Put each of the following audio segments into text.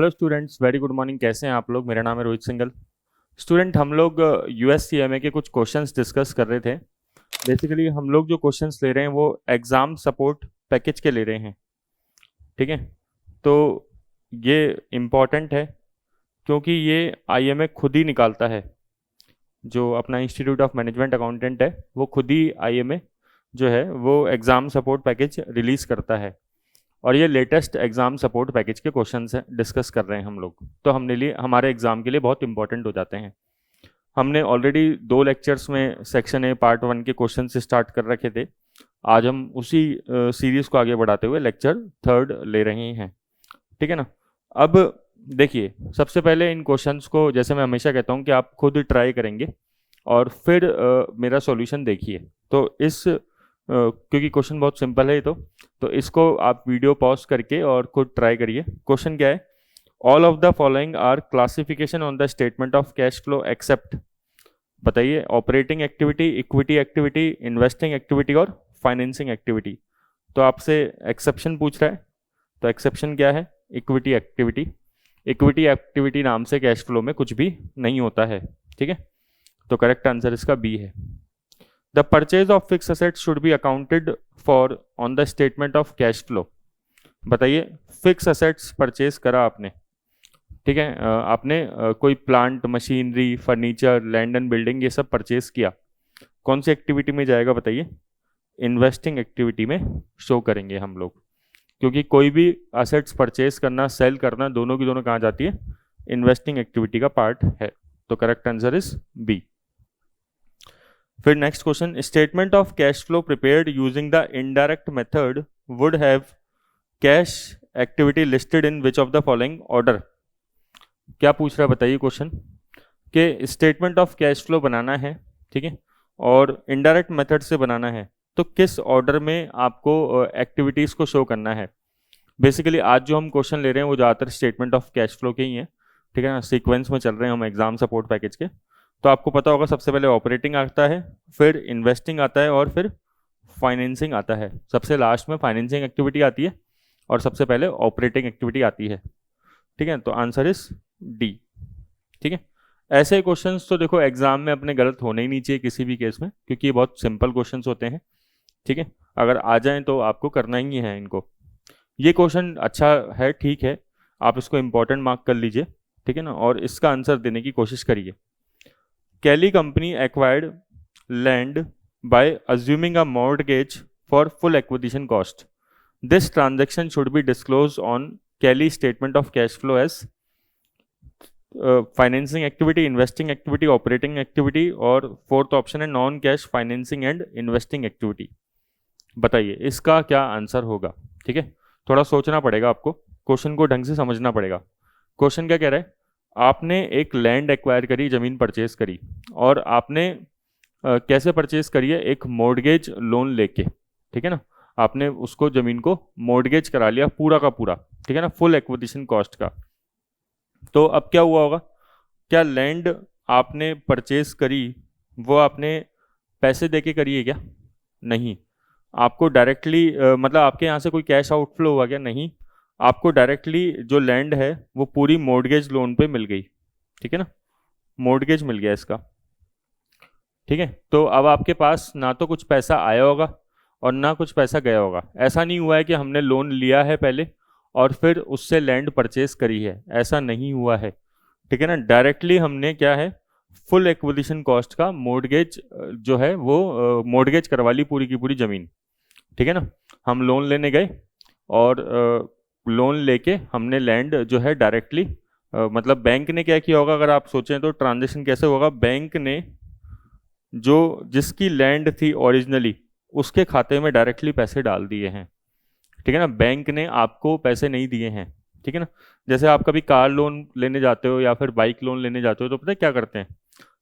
Hello students, very good morning. कैसे हैं आप लोग? मेरा नाम है रोहित सिंघल। स्टूडेंट, हम लोग यूएससीएमए के कुछ क्वेश्चंस डिस्कस कर रहे थे। बेसिकली हम लोग जो क्वेश्चंस ले रहे हैं वो एग्ज़ाम सपोर्ट पैकेज के ले रहे हैं। ठीक है, तो ये इम्पॉर्टेंट है क्योंकि ये आईएमए खुद ही निकालता है। जो अपना इंस्टीट्यूट ऑफ मैनेजमेंट अकाउंटेंट है वो खुद ही आईएमए जो है वो एग्ज़ाम सपोर्ट पैकेज रिलीज़ करता है। और ये लेटेस्ट एग्ज़ाम सपोर्ट पैकेज के क्वेश्चंस हैं, डिस्कस कर रहे हैं हम लोग। तो हमने लिए हमारे एग्ज़ाम के लिए बहुत इंपॉर्टेंट हो जाते हैं। हमने ऑलरेडी 2 लेक्चर्स में सेक्शन ए पार्ट 1 के क्वेश्चन से स्टार्ट कर रखे थे। आज हम उसी सीरीज़ को आगे बढ़ाते हुए लेक्चर 3 ले रहे हैं। ठीक है ना। अब देखिए, सबसे पहले इन क्वेश्चंस को, जैसे मैं हमेशा कहता हूँ कि आप खुद ट्राई करेंगे और फिर मेरा सॉल्यूशन देखिए। तो इस क्योंकि क्वेश्चन बहुत सिंपल है तो इसको आप वीडियो पॉज करके और खुद ट्राई करिए। क्वेश्चन क्या है? All of the following are classification on the statement of cash flow except, बताइए, operating activity, equity activity, investing activity और फाइनेंसिंग एक्टिविटी। तो आपसे एक्सेप्शन पूछ रहा है, तो एक्सेप्शन क्या है? Equity activity. इक्विटी एक्टिविटी नाम से कैश फ्लो में कुछ भी नहीं होता है। ठीक है, तो करेक्ट आंसर इसका बी है। The purchase of fix assets should be accounted for on the statement of cash flow. बताइए, फिक्स असेट्स परचेज करा आपने, ठीक है, आपने कोई plant, machinery, furniture, land and building, ये सब परचेज किया, कौन सी एक्टिविटी में जाएगा बताइए? इन्वेस्टिंग एक्टिविटी में शो करेंगे हम लोग, क्योंकि कोई भी असेट्स परचेज करना, सेल करना, दोनों की दोनों कहाँ जाती है? इन्वेस्टिंग एक्टिविटी का पार्ट है। तो करेक्ट आंसर इज बी। फिर next question, statement of cash flow prepared using the indirect method would have cash activity listed in which of the following order. क्या पूछ रहा है बताइए क्वेश्चन? कि स्टेटमेंट ऑफ कैश फ्लो बनाना है, ठीक है, और इनडायरेक्ट मेथड से बनाना है, तो किस ऑर्डर में आपको एक्टिविटीज़ को शो करना है। बेसिकली आज जो हम क्वेश्चन ले रहे हैं वो ज़्यादातर स्टेटमेंट ऑफ कैश फ्लो के ही हैं, ठीक है ना। सीक्वेंस में चल रहे हैं हम एग्जाम सपोर्ट पैकेज के। तो आपको पता होगा सबसे पहले ऑपरेटिंग आता है, फिर इन्वेस्टिंग आता है और फिर फाइनेंसिंग आता है। सबसे लास्ट में फाइनेंसिंग एक्टिविटी आती है और सबसे पहले ऑपरेटिंग एक्टिविटी आती है। ठीक है, तो आंसर इज डी। ठीक है, ऐसे क्वेश्चंस तो देखो एग्जाम में अपने गलत होने ही नहीं चाहिए किसी भी केस में, क्योंकि ये बहुत सिंपल क्वेश्चंस होते हैं। ठीक है, अगर आ जाएं तो आपको करना ही है इनको। ये क्वेश्चन अच्छा है, ठीक है, आप इसको इंपॉर्टेंट मार्क कर लीजिए, ठीक है ना, और इसका आंसर देने की कोशिश करिए। Kelly company acquired land by assuming a mortgage for full acquisition cost. This transaction should be disclosed on Kelly's statement of cash flow as financing activity, investing activity, operating activity, और fourth option है non cash financing and investing activity. बताइए इसका क्या answer होगा? ठीक है, थोड़ा सोचना पड़ेगा आपको, क्वेश्चन को ढंग से समझना पड़ेगा। क्वेश्चन क्या कह रहा है? आपने एक लैंड एक्वायर करी, ज़मीन परचेज करी, और आपने कैसे परचेज करी है? एक मॉर्गेज लोन लेके, ठीक है ना। आपने उसको ज़मीन को मॉर्गेज करा लिया पूरा का पूरा, ठीक है ना, फुल एक्विजिशन कॉस्ट का। तो अब क्या हुआ होगा? क्या लैंड आपने परचेज करी वो आपने पैसे देके करी है क्या? नहीं। आपको डायरेक्टली मतलब आपके यहाँ से कोई कैश आउटफ्लो हुआ क्या? नहीं। आपको डायरेक्टली जो लैंड है वो पूरी मॉर्गेज लोन पे मिल गई, ठीक है ना, मॉर्गेज मिल गया इसका। ठीक है, तो अब आपके पास ना तो कुछ पैसा आया होगा और ना कुछ पैसा गया होगा। ऐसा नहीं हुआ है कि हमने लोन लिया है पहले और फिर उससे लैंड परचेज करी है, ऐसा नहीं हुआ है, ठीक है ना। डायरेक्टली हमने क्या है, फुल एक्विजिशन कॉस्ट का मॉर्गेज जो है वो मॉर्गेज करवा ली पूरी की पूरी ज़मीन, ठीक है ना। हम लोन लेने गए और लोन लेके हमने लैंड जो है डायरेक्टली मतलब बैंक ने क्या किया होगा, अगर आप सोचें तो ट्रांजेक्शन कैसे होगा? बैंक ने जो जिसकी लैंड थी ओरिजिनली उसके खाते में डायरेक्टली पैसे डाल दिए हैं, ठीक है ना। बैंक ने आपको पैसे नहीं दिए हैं, ठीक है ना। जैसे आप कभी कार लोन लेने जाते हो या फिर बाइक लोन लेने जाते हो तो पता है क्या करते हैं?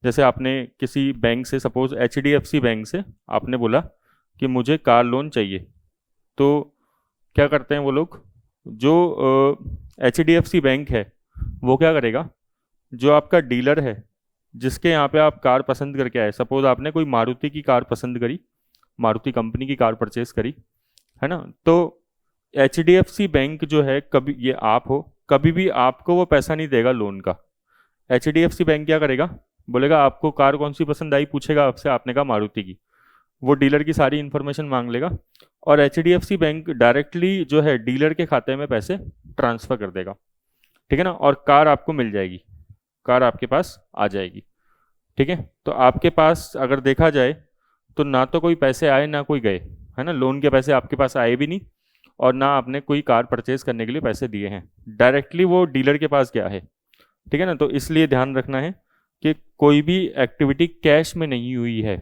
जैसे आपने किसी बैंक से, सपोज HDFC बैंक से आपने बोला कि मुझे कार लोन चाहिए, तो क्या करते हैं वो लोग? जो HDFC बैंक है वो क्या करेगा? जो आपका डीलर है जिसके यहाँ पे आप कार पसंद करके आए, सपोज आपने कोई मारुति की कार पसंद करी, मारुति कंपनी की कार परचेज करी, है ना, तो HDFC बैंक जो है, कभी ये आप हो कभी भी आपको वो पैसा नहीं देगा लोन का। HDFC बैंक क्या करेगा, बोलेगा आपको कार कौन सी पसंद आई, पूछेगा आपसे, आपने कहा मारुति की, वो डीलर की सारी इन्फॉर्मेशन मांग लेगा और HDFC बैंक डायरेक्टली जो है डीलर के खाते में पैसे ट्रांसफर कर देगा, ठीक है ना, और कार आपको मिल जाएगी, कार आपके पास आ जाएगी, ठीक है। तो आपके पास अगर देखा जाए तो ना तो कोई पैसे आए ना कोई गए, है ना, लोन के पैसे आपके पास आए भी नहीं और ना आपने कोई कार परचेज करने के लिए पैसे दिए हैं, डायरेक्टली वो डीलर के पास गया है, ठीक है ना। तो इसलिए ध्यान रखना है कि कोई भी एक्टिविटी कैश में नहीं हुई है,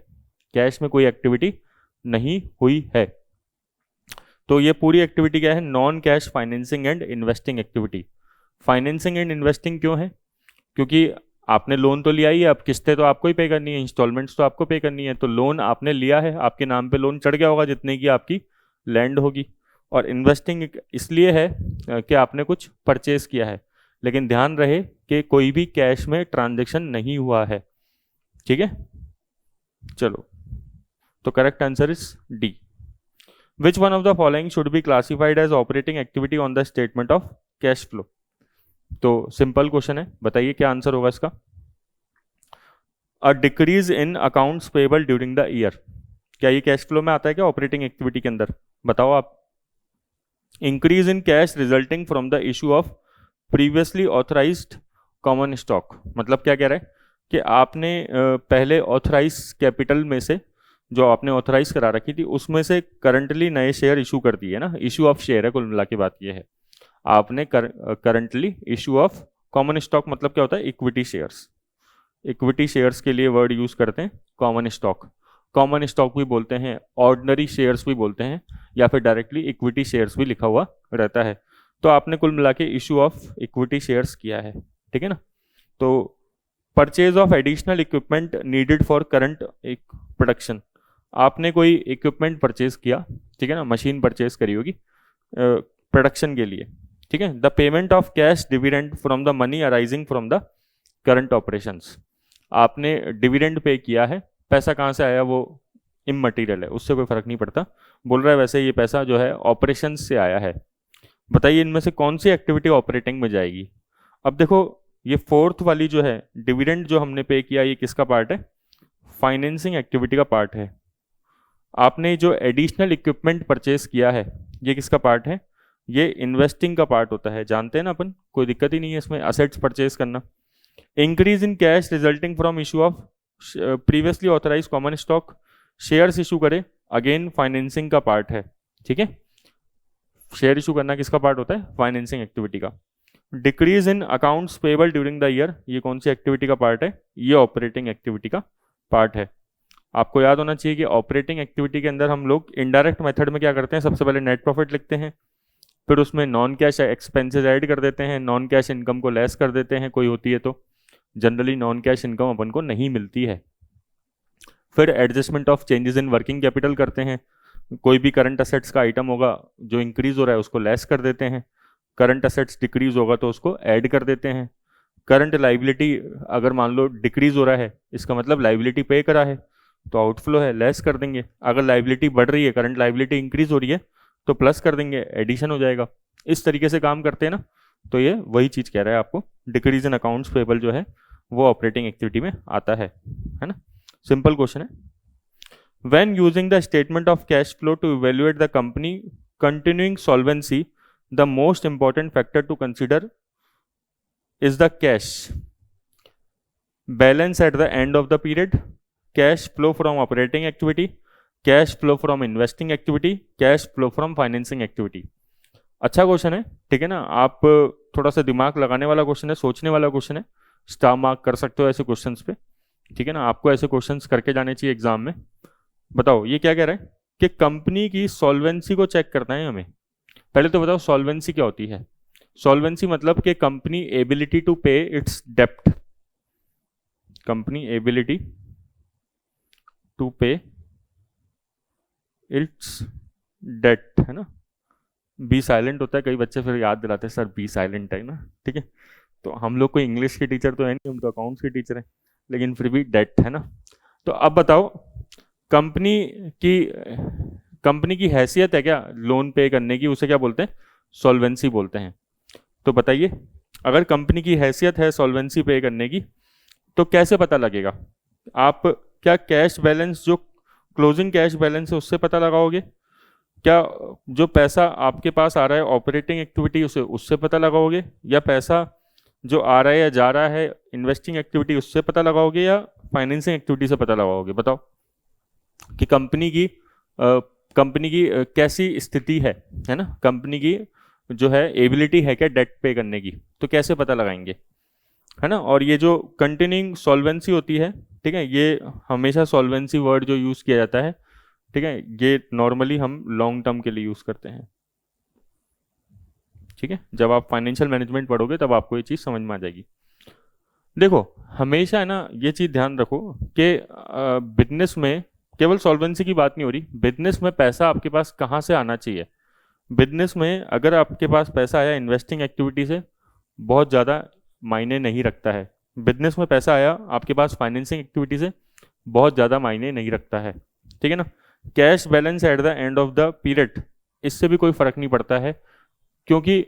कैश में कोई एक्टिविटी नहीं हुई है। तो ये पूरी एक्टिविटी क्या है, non cash financing and investing activity. Financing and investing क्यों है, क्योंकि आपने लोन तो लिया ही है, अब किस्तें तो आपको ही पे करनी है, इंस्टॉलमेंट्स तो आपको पे करनी है, तो लोन आपने लिया है, आपके नाम पे लोन चढ़ गया होगा जितने की आपकी लैंड होगी। और इन्वेस्टिंग इसलिए है कि आपने कुछ परचेज किया है, लेकिन ध्यान रहे कि कोई भी कैश में ट्रांजेक्शन नहीं हुआ है, ठीक है। चलो, तो correct answer is D. Which one of the following should be classified as operating activity on the statement of cash flow. तो सिंपल क्वेश्चन है, बताइए क्या आंसर होगा इसका। A decrease in accounts payable during the year, क्या ये cash flow में आता है क्या, ऑपरेटिंग एक्टिविटी के अंदर, बताओ आप। Increase in cash resulting from the issue of previously authorised common stock, मतलब क्या कह रहा है कि आपने पहले ऑथराइज कैपिटल में से, जो आपने ऑथराइज करा रखी थी, उसमें से करंटली नए शेयर इशू कर दिए ना, इशू ऑफ शेयर है, कुल मिला के बात ये है, आपने currently issue of common stock, मतलब क्या होता है, इक्विटी शेयर्स। इक्विटी शेयर्स के लिए वर्ड यूज करते हैं कॉमन स्टॉक, कॉमन स्टॉक भी बोलते हैं, ऑर्डिनरी शेयर्स भी बोलते हैं, या फिर डायरेक्टली इक्विटी शेयर्स भी लिखा हुआ रहता है। तो आपने कुल मिला के इशू ऑफ इक्विटी शेयर्स किया है, ठीक है ना। तो purchase of additional equipment needed for current production, आपने कोई इक्विपमेंट परचेज किया, ठीक है ना, मशीन परचेज करी होगी प्रोडक्शन के लिए, ठीक है। The payment of cash dividend from the money arising from the current operations, आपने डिविडेंड पे किया है, पैसा कहाँ से आया वो इममटीरियल है, उससे कोई फर्क नहीं पड़ता, बोल रहा है वैसे ये पैसा जो है ऑपरेशन से आया है। बताइए इनमें से कौन सी एक्टिविटी ऑपरेटिंग में जाएगी। अब देखो ये फोर्थ वाली जो है डिविडेंड जो हमने पे किया, ये किसका पार्ट है, फाइनेंसिंग एक्टिविटी का पार्ट है। आपने जो एडिशनल इक्विपमेंट परचेज किया है, ये किसका पार्ट है, ये इन्वेस्टिंग का पार्ट होता है, जानते हैं ना अपन, कोई दिक्कत ही नहीं है इसमें, असेट्स परचेज करना। Increase in cash resulting from issue of previously authorise common stock, shares issue करे, अगेन फाइनेंसिंग का पार्ट है, ठीक है। शेयर इशू करना किसका पार्ट होता है, फाइनेंसिंग एक्टिविटी का। Decrease in accounts payable during the year, ये कौन सी एक्टिविटी का पार्ट है, ये ऑपरेटिंग एक्टिविटी का पार्ट है। आपको याद होना चाहिए कि ऑपरेटिंग एक्टिविटी के अंदर हम लोग इनडायरेक्ट मेथड में क्या करते हैं, सबसे पहले नेट प्रॉफिट लिखते हैं, फिर उसमें नॉन कैश एक्सपेंसेस ऐड कर देते हैं, नॉन कैश इनकम को लेस कर देते हैं, कोई होती है तो, जनरली नॉन कैश इनकम अपन को नहीं मिलती है। फिर adjustment of changes in working capital करते हैं, कोई भी करंट असेट्स का आइटम होगा जो इंक्रीज हो रहा है उसको लेस कर देते हैं, करंट असेट्स डिक्रीज होगा तो उसको ऐड कर देते हैं। करंट लाइबिलिटी अगर मान लो डिक्रीज हो रहा है, इसका मतलब लाइबिलिटी पे करा है तो आउटफ्लो है, लेस कर देंगे। अगर लाइबिलिटी बढ़ रही है, करंट लाइबिलिटी इंक्रीज हो रही है तो प्लस कर देंगे, एडिशन हो जाएगा। इस तरीके से काम करते हैं ना, तो ये वही चीज़ कह रहा है आपको, डिक्रीज इन अकाउंट्स पेबल जो है वो ऑपरेटिंग एक्टिविटी में आता है ना। सिंपल क्वेश्चन है। When using the statement of cash flow to evaluate the company continuing solvency, the most important factor to consider is the cash balance at the end of the period, cash flow from operating activity, cash flow from investing activity, cash flow from financing activity. अच्छा question है, ठीक है ना, आप थोड़ा सा दिमाग लगाने वाला क्वेश्चन है, सोचने वाला क्वेश्चन है, स्टार मार्क कर सकते हो ऐसे क्वेश्चंस पे, ठीक है ना, आपको ऐसे क्वेश्चंस करके जाने चाहिए एग्जाम में। बताओ ये क्या कह रहा है कि कंपनी की सॉल्वेंसी को चेक करना है हमें। पहले तो बताओ सॉल्वेंसी क्या होती है। सॉल्वेंसी मतलब कि company ability to pay its डेप्ट, company ability to pay its debt, है ना। बी साइलेंट होता है, कई बच्चे फिर याद दिलाते हैं सर बी साइलेंट है ना, ठीक है। तो हम लोग कोई इंग्लिश के टीचर तो है नहीं, हम तो अकाउंट्स के टीचर हैं, लेकिन फिर भी डेट है ना। तो अब बताओ कंपनी की हैसियत है क्या लोन पे करने की, उसे क्या बोलते हैं, सॉल्वेंसी बोलते हैं। तो बताइए, अगर कंपनी की हैसियत है सॉल्वेंसी पे करने की, तो कैसे पता लगेगा? आप क्या कैश बैलेंस, जो क्लोजिंग कैश बैलेंस है, उससे पता लगाओगे? क्या जो पैसा आपके पास आ रहा है ऑपरेटिंग एक्टिविटी, उसे उससे पता लगाओगे? या पैसा जो आ रहा है या जा रहा है इन्वेस्टिंग एक्टिविटी, उससे पता लगाओगे? या फाइनेंसिंग एक्टिविटी से पता लगाओगे? बताओ कि कंपनी की कैसी स्थिति है ना, कंपनी की जो है एबिलिटी है क्या डेट पे करने की, तो कैसे पता लगाएंगे, है ना? और ये जो कंटिन्यूइंग सॉल्वेंसी होती है, ठीक है, ये हमेशा सॉल्वेंसी वर्ड जो यूज़ किया जाता है, ठीक है, ये नॉर्मली हम लॉन्ग टर्म के लिए यूज़ करते हैं। ठीक है, जब आप फाइनेंशियल मैनेजमेंट पढ़ोगे तब आपको ये चीज़ समझ में आ जाएगी। देखो, हमेशा है ना ये चीज़ ध्यान रखो कि बिजनेस में केवल सॉल्वेंसी की बात नहीं हो रही, बिजनेस में पैसा आपके पास कहाँ से आना चाहिए। बिजनेस में अगर आपके पास पैसा आया इन्वेस्टिंग एक्टिविटी से, बहुत ज़्यादा मायने नहीं रखता है। बिजनेस में पैसा आया आपके पास फाइनेंसिंग एक्टिविटी से, बहुत ज़्यादा मायने नहीं रखता है। ठीक है ना? Cash balance at the end of the period, इससे भी कोई फ़र्क नहीं पड़ता है, क्योंकि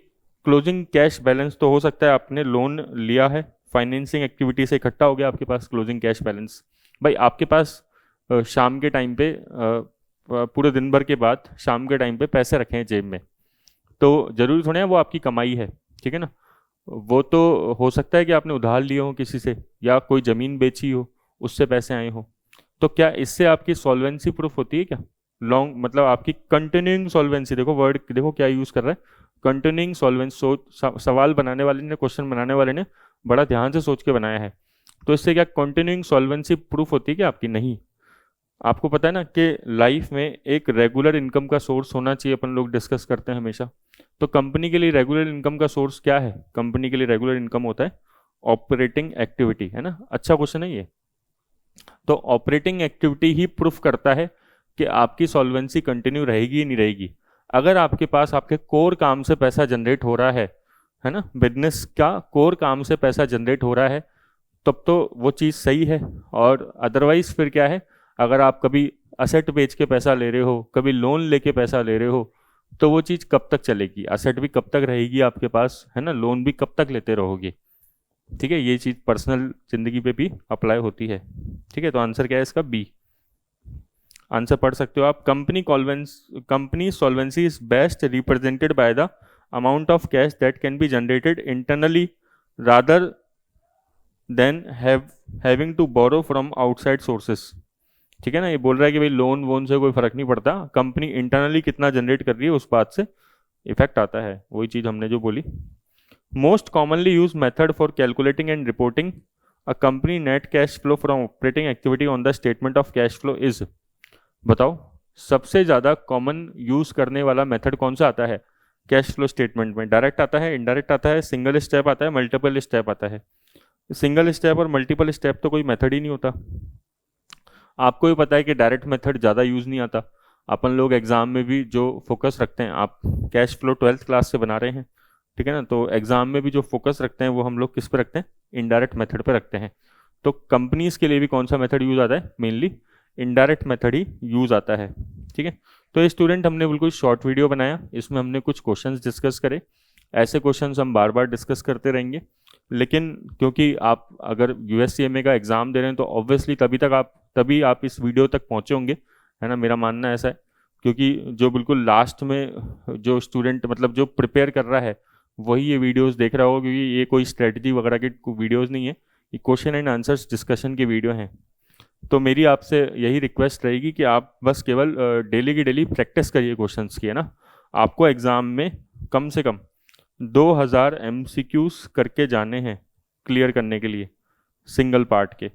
क्लोजिंग कैश बैलेंस तो हो सकता है आपने लोन लिया है, फाइनेंसिंग एक्टिविटी से इकट्ठा हो गया आपके पास क्लोजिंग कैश बैलेंस। भाई आपके पास शाम के टाइम पे पूरे दिन भर के बाद शाम के टाइम पे पैसे रखे हैं जेब में, तो ज़रूरी थोड़ा है वो आपकी कमाई है। ठीक है ना? वो तो हो सकता है कि आपने उधार लिए हो किसी से, या कोई ज़मीन बेची हो, उससे पैसे आए हो। तो क्या इससे आपकी सॉल्वेंसी प्रूफ होती है क्या? लॉन्ग मतलब आपकी कंटिन्यूइंग सॉल्वेंसी, देखो वर्ड देखो क्या यूज़ कर रहा है, कंटिन्यूइंग सॉल्वेंसी। सवाल बनाने वाले ने, क्वेश्चन बनाने वाले ने बड़ा ध्यान से सोच के बनाया है। तो इससे क्या कंटिन्यूइंग सॉल्वेंसी प्रूफ होती है क्या आपकी? नहीं। आपको पता है ना कि लाइफ में एक रेगुलर इनकम का सोर्स होना चाहिए, अपन लोग डिस्कस करते हैं हमेशा। तो कंपनी के लिए रेगुलर इनकम का सोर्स क्या है? कंपनी के लिए रेगुलर इनकम होता है ऑपरेटिंग एक्टिविटी, है ना? अच्छा क्वेश्चन है ये। तो ऑपरेटिंग एक्टिविटी ही प्रूफ करता है कि आपकी सॉल्वेंसी कंटिन्यू रहेगी नहीं रहेगी। अगर आपके पास आपके कोर काम से पैसा जनरेट हो रहा है ना, बिजनेस का कोर काम से पैसा जनरेट हो रहा है, तब तो वो चीज़ सही है। और अदरवाइज फिर क्या है, अगर आप कभी असेट बेच के पैसा ले रहे हो, कभी लोन लेके पैसा ले रहे हो, तो वो चीज़ कब तक चलेगी? असेट भी कब तक रहेगी आपके पास, है ना? लोन भी कब तक लेते रहोगे? ठीक है, ये चीज़ पर्सनल जिंदगी पे भी अप्लाई होती है। ठीक है, तो आंसर क्या है इसका? बी। आंसर पढ़ सकते हो आप। Company solvency is best represented by the amount of cash that can be generated internally rather than having to borrow from outside sources. ठीक है ना? ये बोल रहा है कि भाई लोन वोन से कोई फर्क नहीं पड़ता, कंपनी इंटरनली कितना जनरेट कर रही है उस बात से इफेक्ट आता है। वही चीज़ हमने जो बोली। Most commonly use method for calculating and reporting a company net cash flow from operating activity on the statement of cash flow is. बताओ, सबसे ज़्यादा कॉमन यूज़ करने वाला मेथड कौन सा आता है कैश फ्लो स्टेटमेंट में? डायरेक्ट आता है, इनडायरेक्ट आता है, सिंगल स्टेप आता है, मल्टीपल स्टेप आता है? सिंगल स्टेप और मल्टीपल स्टेप तो कोई मेथड ही नहीं होता। आपको भी पता है कि डायरेक्ट मेथड ज़्यादा यूज़ नहीं आता। अपन लोग एग्ज़ाम में भी जो फोकस रखते हैं, आप कैश फ्लो 12th क्लास से बना रहे हैं, ठीक है ना? तो एग्ज़ाम में भी जो फोकस रखते हैं वो हम लोग किस पे रखते हैं? इनडायरेक्ट मेथड पे रखते हैं। तो कंपनीज़ के लिए भी कौन सा मेथड यूज़ आता है? मेनली इनडायरेक्ट मेथड ही यूज़ आता है। ठीक है, तो ये स्टूडेंट हमने बिल्कुल शॉर्ट वीडियो बनाया, इसमें हमने कुछ क्वेश्चंस डिस्कस करे। ऐसे क्वेश्चंस हम बार बार डिस्कस करते रहेंगे, लेकिन क्योंकि आप अगर यूएससीएमए का एग्ज़ाम दे रहे हैं तो ऑब्वियसली तभी आप इस वीडियो तक पहुँचे होंगे, है ना? मेरा मानना ऐसा है, क्योंकि जो बिल्कुल लास्ट में जो स्टूडेंट मतलब जो प्रिपेयर कर रहा है वही ये वीडियोस देख रहा होगा, क्योंकि ये कोई स्ट्रेटजी वगैरह की वीडियोस नहीं है, ये क्वेश्चन एंड आंसर्स डिस्कशन की वीडियो हैं। तो मेरी आपसे यही रिक्वेस्ट रहेगी कि आप बस केवल डेली की डेली प्रैक्टिस करिए क्वेश्चंस की, है ना? आपको एग्ज़ाम में कम से कम 2000 MCQs करके जाने हैं क्लियर करने के लिए, सिंगल पार्ट के।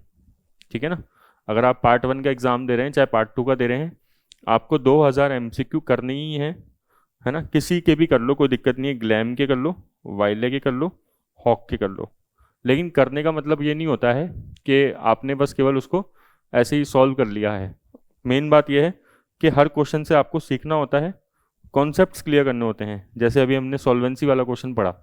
ठीक है ना? अगर आप पार्ट 1 का एग्ज़ाम दे रहे हैं चाहे पार्ट 2 का दे रहे हैं, आपको 2000 MCQ करनी ही है ना? किसी के भी कर लो, कोई दिक्कत नहीं है, ग्लैम के कर लो, वाइले के कर लो, हॉक के कर लो। लेकिन करने का मतलब ये नहीं होता है कि आपने बस केवल उसको ऐसे ही सॉल्व कर लिया है। मेन बात यह है कि हर क्वेश्चन से आपको सीखना होता है, कॉन्सेप्ट्स क्लियर करने होते हैं। जैसे अभी हमने सॉल्वेंसी वाला क्वेश्चन पढ़ा,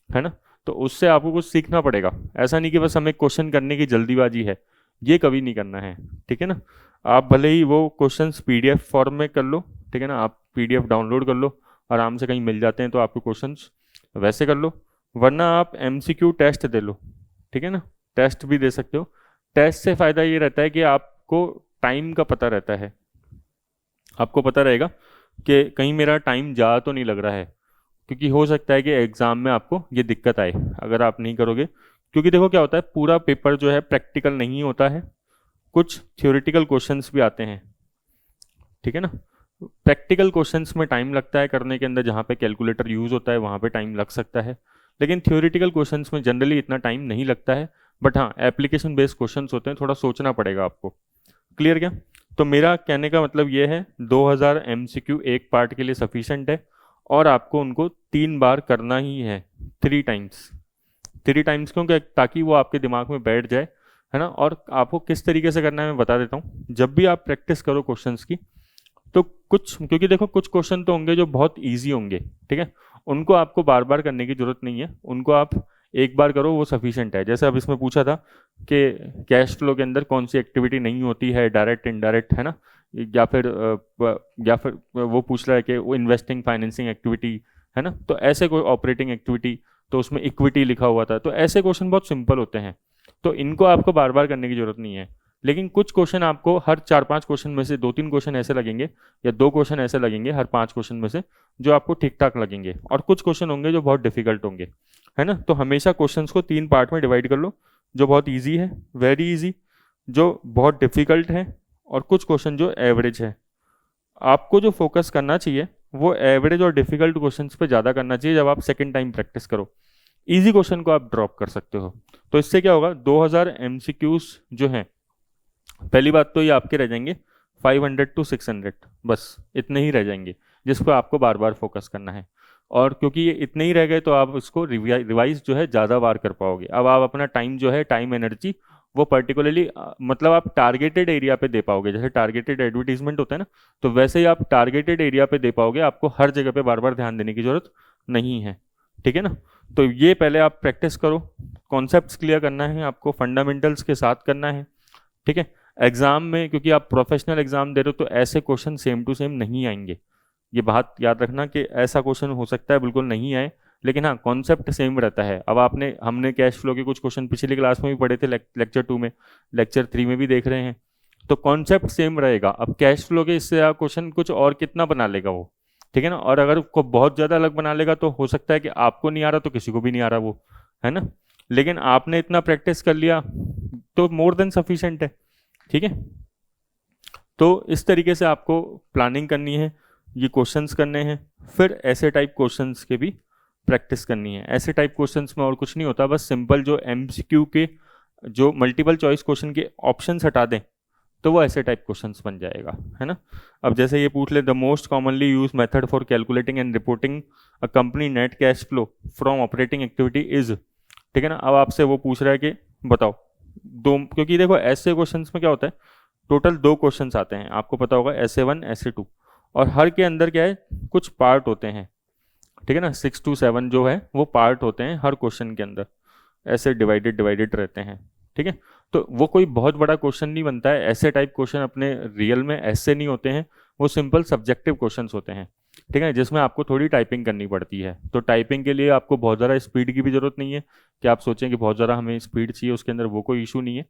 है ना? तो उससे आपको कुछ सीखना पड़ेगा। ऐसा नहीं कि बस हमें क्वेश्चन करने की जल्दीबाजी है, ये कभी नहीं करना है। ठीक है ना? आप भले ही वो क्वेश्चंस PDF फॉर्म में कर लो, ठीक है ना? आप PDF डाउनलोड कर लो, आराम से कहीं मिल जाते हैं, तो आपके क्वेश्चंस वैसे कर लो। वरना आप एमसीक्यू टेस्ट दे लो, ठीक है ना, टेस्ट भी दे सकते हो। टेस्ट से फ़ायदा ये रहता है कि आपको टाइम का पता रहता है, आपको पता रहेगा कि कहीं मेरा टाइम ज़्यादा तो नहीं लग रहा है, क्योंकि हो सकता है कि एग्ज़ाम में आपको ये दिक्कत आए अगर आप नहीं करोगे। क्योंकि देखो क्या होता है, पूरा पेपर जो है प्रैक्टिकल नहीं होता है, कुछ थ्योरेटिकल क्वेश्चंस भी आते हैं, ठीक है ना। प्रैक्टिकल क्वेश्चंस में टाइम लगता है करने के अंदर, जहाँ पे कैलकुलेटर यूज़ होता है वहाँ पे टाइम लग सकता है, लेकिन थ्योरेटिकल क्वेश्चंस में जनरली इतना टाइम नहीं लगता है। बट हाँ, एप्लीकेशन बेस्ड क्वेश्चंस होते हैं, थोड़ा सोचना पड़ेगा आपको। क्लियर क्या? तो मेरा कहने का मतलब ये है 2000 एमसीक्यू एक पार्ट के लिए सफिशेंट है, और आपको उनको 3 बार करना ही है, 3 टाइम्स। 3 टाइम्स क्यों? ताकि वो आपके दिमाग में बैठ जाए, है ना। और आपको किस तरीके से करना है मैं बता देता हूँ। जब भी आप प्रैक्टिस करो क्वेश्चंस की, तो कुछ, क्योंकि देखो कुछ क्वेश्चन तो होंगे जो बहुत ईजी होंगे, ठीक है, उनको आपको बार बार करने की जरूरत नहीं है, उनको आप एक बार करो वो सफिशिएंट है। जैसे अब इसमें पूछा था कि कैश फ्लो के अंदर कौन सी एक्टिविटी नहीं होती है, डायरेक्ट इनडायरेक्ट, है ना, या फिर वो पूछ रहा है कि वो इन्वेस्टिंग फाइनेंसिंग एक्टिविटी, है ना, तो ऐसे कोई ऑपरेटिंग एक्टिविटी, तो उसमें इक्विटी लिखा हुआ था। तो ऐसे क्वेश्चन बहुत सिंपल होते हैं, तो इनको आपको बार बार करने की जरूरत नहीं है। लेकिन कुछ क्वेश्चन आपको हर 4-5 क्वेश्चन में से 2-3 क्वेश्चन ऐसे लगेंगे, या 2 क्वेश्चन ऐसे लगेंगे हर 5 क्वेश्चन में से, जो आपको ठीक ठाक लगेंगे, और कुछ क्वेश्चन होंगे जो बहुत डिफिकल्ट होंगे, है ना। तो हमेशा क्वेश्चंस को 3 पार्ट में डिवाइड कर लो, जो बहुत ईजी है, वेरी ईजी, जो बहुत डिफिकल्ट है, और कुछ क्वेश्चन जो एवरेज है। आपको जो फोकस करना चाहिए वो एवरेज और डिफिकल्ट क्वेश्चंस पे ज़्यादा करना चाहिए जब आप सेकेंड टाइम प्रैक्टिस करो। इजी क्वेश्चन को आप ड्रॉप कर सकते हो। तो इससे क्या होगा, 2000 एमसीक्यूज जो हैं, पहली बात तो ये आपके रह जाएंगे 500 to 600, बस इतने ही रह जाएंगे, जिस पर आपको बार बार फोकस करना है। और क्योंकि ये इतने ही रह गए, तो आप इसको रिवाइज जो है ज़्यादा बार कर पाओगे। अब आप अपना टाइम जो है, टाइम एनर्जी, वो पर्टिकुलरली मतलब आप टारगेटेड एरिया पे दे पाओगे। जैसे टारगेटेड एडवर्टीजमेंट होता है ना, तो वैसे ही आप टारगेटेड एरिया पे दे पाओगे, आपको हर जगह पे बार बार ध्यान देने की जरूरत नहीं है, ठीक है ना। तो ये पहले आप प्रैक्टिस करो, कॉन्सेप्ट्स क्लियर करना है आपको, फंडामेंटल्स के साथ करना है, ठीक है। एग्जाम में, क्योंकि आप प्रोफेशनल एग्जाम दे रहे हो, तो ऐसे क्वेश्चन सेम टू सेम नहीं आएंगे, ये बात याद रखना कि ऐसा क्वेश्चन हो सकता है बिल्कुल नहीं आए, लेकिन हाँ कॉन्सेप्ट सेम रहता है। अब हमने कैश फ्लो के कुछ क्वेश्चन पिछली क्लास में भी पढ़े थे, लेक्चर 2 में, लेक्चर 3 में भी देख रहे हैं, तो कॉन्सेप्ट सेम रहेगा। अब कैश फ्लो के इससे क्वेश्चन कुछ और कितना बना लेगा वो, ठीक है ना, और अगर को बहुत ज़्यादा अलग बना लेगा तो हो सकता है कि आपको नहीं आ रहा तो किसी को भी नहीं आ रहा वो, है ना। लेकिन आपने इतना प्रैक्टिस कर लिया तो मोर देन सफिशेंट है, ठीक है। तो इस तरीके से आपको प्लानिंग करनी है, ये क्वेश्चंस करने हैं, फिर ऐसे टाइप क्वेश्चंस के भी प्रैक्टिस करनी है। ऐसे टाइप क्वेश्चंस में और कुछ नहीं होता, बस सिंपल जो एमसीक्यू के जो मल्टीपल चॉइस क्वेश्चन के ऑप्शंस हटा दें, तो वो ऐसे टाइप क्वेश्चंस बन जाएगा, है ना। अब जैसे ये पूछ ले, the most commonly use method for calculating and reporting a company net cash flow from operating activity is, ठीक है ना। अब आपसे वो पूछ रहा है कि बताओ दो, क्योंकि देखो ऐसे क्वेश्चंस में क्या होता है, टोटल 2 क्वेश्चंस आते हैं, आपको पता होगा, SA1 SA2, और हर के अंदर क्या है, कुछ पार्ट होते हैं, ठीक है ना। 6 to 7 जो है वो पार्ट होते हैं हर क्वेश्चन के अंदर, ऐसे डिवाइडेड डिवाइडेड रहते हैं, ठीक है। तो वो कोई बहुत बड़ा क्वेश्चन नहीं बनता है। ऐसे टाइप क्वेश्चन अपने रियल में ऐसे नहीं होते हैं, वो सिंपल सब्जेक्टिव क्वेश्चंस होते हैं, ठीक है, जिसमें आपको थोड़ी टाइपिंग करनी पड़ती है। तो टाइपिंग के लिए आपको बहुत ज़्यादा स्पीड की भी जरूरत नहीं है कि आप सोचें कि बहुत ज़्यादा हमें स्पीड चाहिए उसके अंदर, वो कोई इशू नहीं है,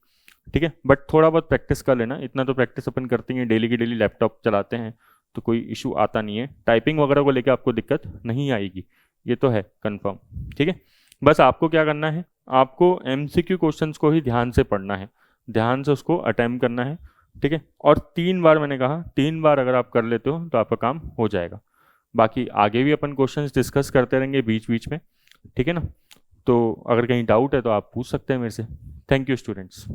ठीक है। बट थोड़ा बहुत प्रैक्टिस कर लेना, इतना तो प्रैक्टिस अपन करते हैं, डेली की डेली लैपटॉप चलाते हैं, तो कोई इशू आता नहीं है। टाइपिंग वगैरह को लेकर आपको दिक्कत नहीं आएगी, ये तो है कंफर्म, ठीक है। बस आपको क्या करना है, आपको एमसीक्यू क्वेश्चंस को ही ध्यान से पढ़ना है, ध्यान से उसको अटेम्प्ट करना है, ठीक है। और 3 बार, मैंने कहा 3 बार अगर आप कर लेते हो तो आपका काम हो जाएगा। बाकी आगे भी अपन क्वेश्चंस डिस्कस करते रहेंगे बीच बीच में, ठीक है ना। तो अगर कहीं डाउट है तो आप पूछ सकते हैं मेरे से। Thank you students.